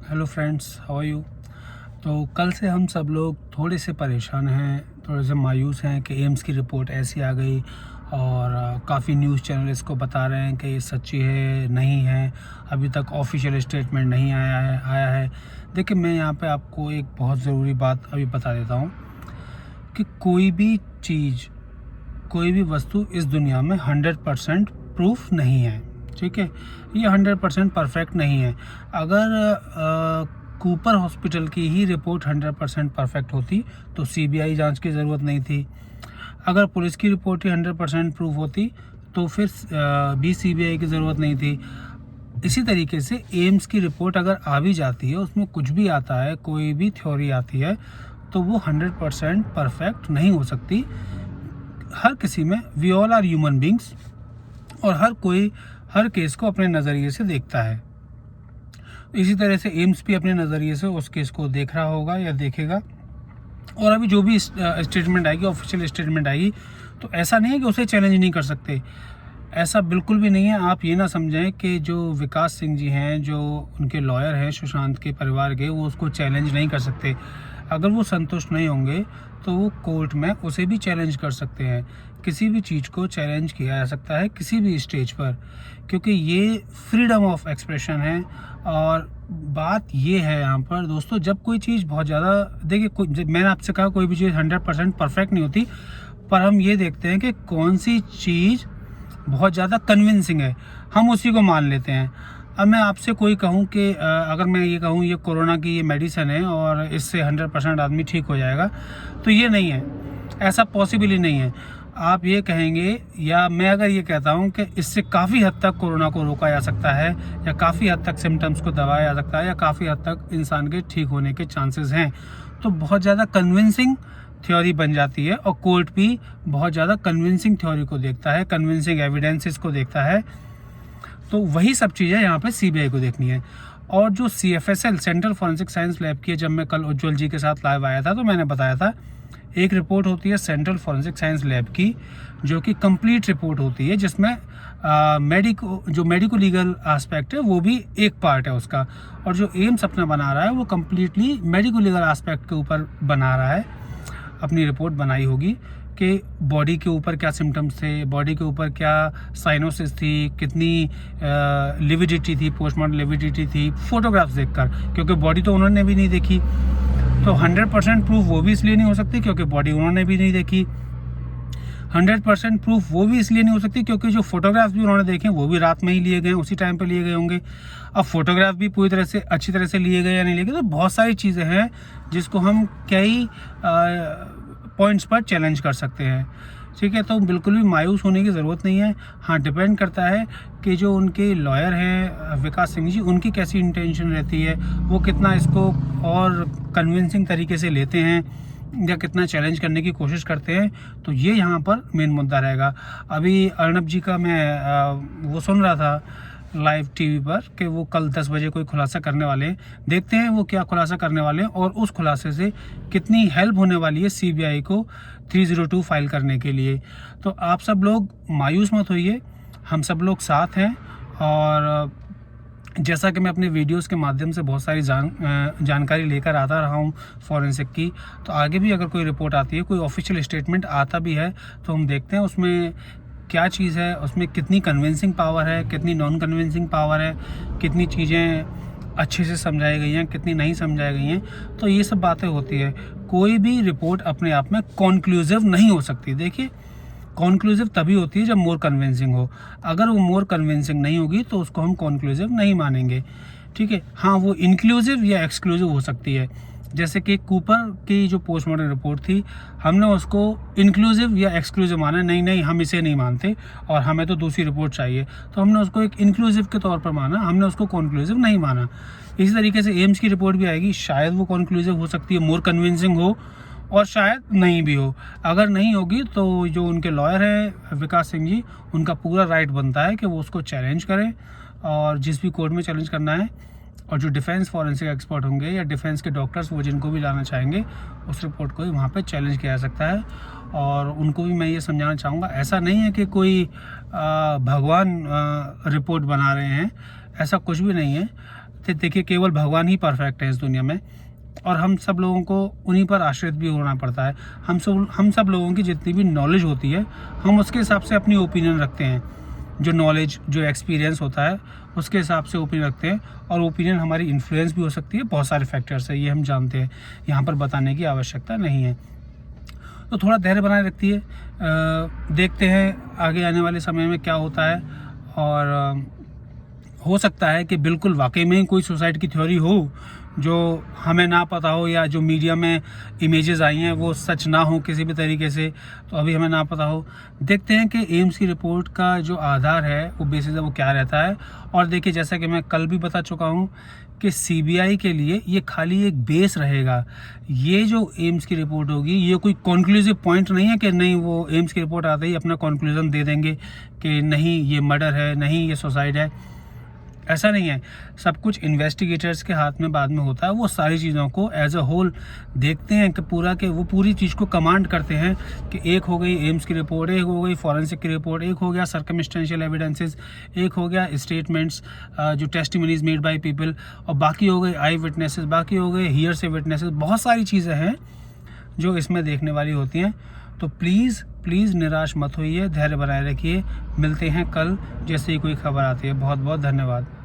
Hello friends, how are you. तो कल से हम सब लोग थोड़े से परेशान हैं, थोड़े से मायूस हैं कि एम्स की रिपोर्ट ऐसी आ गई और काफ़ी न्यूज़ चैनल इसको बता रहे हैं कि ये सच्ची है नहीं है। अभी तक ऑफिशियल स्टेटमेंट नहीं आया है। देखिए, मैं यहाँ पे आपको एक बहुत ज़रूरी बात अभी बता देता हूँ कि कोई भी चीज़, कोई भी वस्तु इस दुनिया में 100% प्रूफ नहीं है। ठीक है, ये 100% परफेक्ट नहीं है। अगर कूपर हॉस्पिटल की ही रिपोर्ट 100% परफेक्ट होती तो सीबीआई जांच की ज़रूरत नहीं थी। अगर पुलिस की रिपोर्ट ही 100% प्रूफ होती तो फिर भी सीबीआई की ज़रूरत नहीं थी। इसी तरीके से एम्स की रिपोर्ट अगर आ भी जाती है, उसमें कुछ भी आता है, कोई भी थ्योरी आती है, तो वो 100% परफेक्ट नहीं हो सकती। हर किसी में, we all are human beings, और हर कोई हर केस को अपने नज़रिए से देखता है। इसी तरह से एम्स भी अपने नज़रिए से उस केस को देख रहा होगा या देखेगा। और अभी जो भी स्टेटमेंट आएगी, ऑफिशियल स्टेटमेंट आएगी, तो ऐसा नहीं है कि उसे चैलेंज नहीं कर सकते। ऐसा बिल्कुल भी नहीं है। आप ये ना समझें कि जो विकास सिंह जी हैं, जो उनके लॉयर हैं सुशांत के परिवार के, वो उसको चैलेंज नहीं कर सकते। अगर वो संतुष्ट नहीं होंगे तो वो कोर्ट में उसे भी चैलेंज कर सकते हैं। किसी भी चीज़ को चैलेंज किया जा सकता है किसी भी स्टेज पर, क्योंकि ये फ्रीडम ऑफ एक्सप्रेशन है। और बात ये है यहाँ पर दोस्तों, जब कोई चीज़ बहुत ज़्यादा, देखिए, मैंने आपसे कहा कोई भी चीज़ 100% परफेक्ट नहीं होती, पर हम ये देखते हैं कि कौन सी चीज़ बहुत ज़्यादा कन्विंसिंग है, हम उसी को मान लेते हैं। अब मैं आपसे कोई कहूँ कि अगर मैं ये कहूँ ये कोरोना की ये मेडिसिन है और इससे 100% आदमी ठीक हो जाएगा, तो ये नहीं है, ऐसा पॉसिबल ही नहीं है। आप ये कहेंगे, या मैं अगर ये कहता हूँ कि इससे काफ़ी हद तक कोरोना को रोका जा सकता है, या काफ़ी हद तक सिम्टम्स को दबाया जा सकता है, या काफ़ी हद तक इंसान के ठीक होने के चांसेस हैं, तो बहुत ज़्यादा कन्विंसिंग थ्योरी बन जाती है। और कोर्ट भी बहुत ज़्यादा कन्विंसिंग थ्योरी को देखता है, कन्विंसिंग एविडेंसेस को देखता है। तो वही सब चीज़ें यहाँ पे सीबीआई को देखनी है। और जो CFSL, central forensic science lab की है, जब मैं कल उज्ज्वल जी के साथ लाइव आया था तो मैंने बताया था, एक रिपोर्ट होती है सेंट्रल फॉरेंसिक साइंस लैब की, जो कि कंप्लीट रिपोर्ट होती है, जिसमें मेडिको लीगल एस्पेक्ट है वो भी एक पार्ट है उसका। और जो एम्स अपना बना रहा है वो कम्प्लीटली मेडिको लीगल एस्पेक्ट के ऊपर बना रहा है, अपनी रिपोर्ट बनाई होगी कि बॉडी के ऊपर क्या सिम्टम्स थे, बॉडी के ऊपर क्या साइनोसिस थी, कितनी लिविडिटी थी, पोस्टमार्टम लिविडिटी थी, फोटोग्राफ्स देखकर, क्योंकि बॉडी तो उन्होंने भी नहीं देखी। तो 100% प्रूफ वो भी इसलिए नहीं हो सकती क्योंकि बॉडी उन्होंने भी नहीं देखी। 100% प्रूफ वो भी इसलिए नहीं हो सकती क्योंकि जो फोटोग्राफ्स भी उन्होंने देखे वो भी रात में ही लिए गए, उसी टाइम पे लिए गए होंगे। अब फोटोग्राफ भी पूरी तरह से अच्छी तरह से लिए गए या नहीं लिए गए, तो बहुत सारी चीज़ें हैं जिसको हम कई पॉइंट्स पर चैलेंज कर सकते हैं। ठीक है, तो बिल्कुल भी मायूस होने की ज़रूरत नहीं है। हाँ, डिपेंड करता है कि जो उनके लॉयर हैं विकास सिंह जी, उनकी कैसी इंटेंशन रहती है, वो कितना इसको और कन्विंसिंग तरीके से लेते हैं या कितना चैलेंज करने की कोशिश करते हैं। तो ये यहाँ पर मेन मुद्दा रहेगा। अभी अर्नब जी का मैं वो सुन रहा था लाइव टीवी पर कि वो कल 10 बजे कोई खुलासा करने वाले हैं। देखते हैं वो क्या खुलासा करने वाले हैं और उस खुलासे से कितनी हेल्प होने वाली है सीबीआई को 302 फाइल करने के लिए। तो आप सब लोग मायूस मत होइए, हम सब लोग साथ हैं। और जैसा कि मैं अपने वीडियोस के माध्यम से बहुत सारी जानकारी लेकर आता रहा हूँ फॉरेंसिक की, तो आगे भी अगर कोई रिपोर्ट आती है, कोई ऑफिशियल स्टेटमेंट आता भी है, तो हम देखते हैं उसमें क्या चीज़ है, उसमें कितनी कन्विंसिंग पावर है, कितनी नॉन कन्विंसिंग पावर है, कितनी चीज़ें अच्छे से समझाई गई हैं, कितनी नहीं समझाई गई हैं। तो ये सब बातें होती है। कोई भी रिपोर्ट अपने आप में कॉन्क्लूसिव नहीं हो सकती। देखिए, कॉन्क्लूसिव तभी होती है जब मोर कन्विंसिंग हो। अगर वो मोर कन्विंसिंग नहीं होगी तो उसको हम कॉन्क्लूसिव नहीं मानेंगे। ठीक है, हाँ, वो इंक्लूसिव या एक्सक्लूसिव हो सकती है। जैसे कि कूपर की जो पोस्टमार्टम रिपोर्ट थी, हमने उसको इंक्लूसिव या एक्सक्लूसिव माना, नहीं हम इसे नहीं मानते और हमें तो दूसरी रिपोर्ट चाहिए, तो हमने उसको एक इंक्लूसिव के तौर पर माना, हमने उसको कॉन्क्लूसिव नहीं माना। इसी तरीके से एम्स की रिपोर्ट भी आएगी, शायद वो कॉन्क्लूसिव हो सकती है, मोर कन्विंसिंग हो, और शायद नहीं भी हो। अगर नहीं होगी तो जो उनके लॉयर हैं विकास सिंह जी, उनका पूरा राइट बनता है कि वो उसको चैलेंज करें, और जिस भी कोर्ट में चैलेंज करना है। और जो डिफेंस फॉरेंसिक एक्सपर्ट होंगे या डिफेंस के डॉक्टर्स, वो जिनको भी लाना चाहेंगे, उस रिपोर्ट को भी वहाँ पे चैलेंज किया जा सकता है। और उनको भी मैं ये समझाना चाहूँगा, ऐसा नहीं है कि कोई भगवान रिपोर्ट बना रहे हैं, ऐसा कुछ भी नहीं है। देखिए केवल भगवान ही परफेक्ट है इस दुनिया में, और हम सब लोगों को उन्हीं पर आश्रित भी होना पड़ता है। हम सब लोगों की जितनी भी नॉलेज होती है, हम उसके हिसाब से अपनी ओपिनियन रखते हैं। जो नॉलेज, जो एक्सपीरियंस होता है, उसके हिसाब से ओपिनियन रखते हैं, और ओपिनियन हमारी इन्फ्लुएंस भी हो सकती है बहुत सारे फैक्टर्स है, ये हम जानते हैं, यहाँ पर बताने की आवश्यकता नहीं है। तो थोड़ा धैर्य बनाए रखिए, देखते हैं आगे आने वाले समय में क्या होता है। और हो सकता है कि बिल्कुल वाकई में ही कोई सुसाइड की थ्योरी हो जो हमें ना पता हो, या जो मीडिया में इमेजेस आई हैं वो सच ना हो किसी भी तरीके से, तो अभी हमें ना पता हो। देखते हैं कि एम्स की रिपोर्ट का जो आधार है वो बेसिस है वो क्या रहता है। और देखिए जैसा कि मैं कल भी बता चुका हूँ कि सीबीआई के लिए ये खाली एक बेस रहेगा। ये जो एम्स की रिपोर्ट होगी ये कोई कॉन्क्लूसिव पॉइंट नहीं है कि नहीं वो एम्स की रिपोर्ट आते ही अपना कॉन्क्लूजन दे देंगे कि नहीं ये मर्डर है, नहीं ये सुसाइड है। ऐसा नहीं है, सब कुछ इन्वेस्टिगेटर्स के हाथ में बाद में होता है। वो सारी चीज़ों को एज अ होल देखते हैं कि पूरा के वो पूरी चीज़ को कमांड करते हैं कि एक हो गई एम्स की रिपोर्ट, एक हो गई फॉरेंसिक की रिपोर्ट, एक हो गया सर्कमस्टेंशियल एविडेंसेस, एक हो गया स्टेटमेंट्स जो टेस्टिमनीज मेड बाय पीपल, और बाकी हो गए आई विटनेसेस, बाकी हो गए हियर से विटनेसेस। बहुत सारी चीज़ें हैं जो इसमें देखने वाली होती हैं। तो प्लीज़ निराश मत होइए, धैर्य बनाए रखिए। मिलते हैं कल जैसे ही कोई खबर आती है। बहुत बहुत धन्यवाद।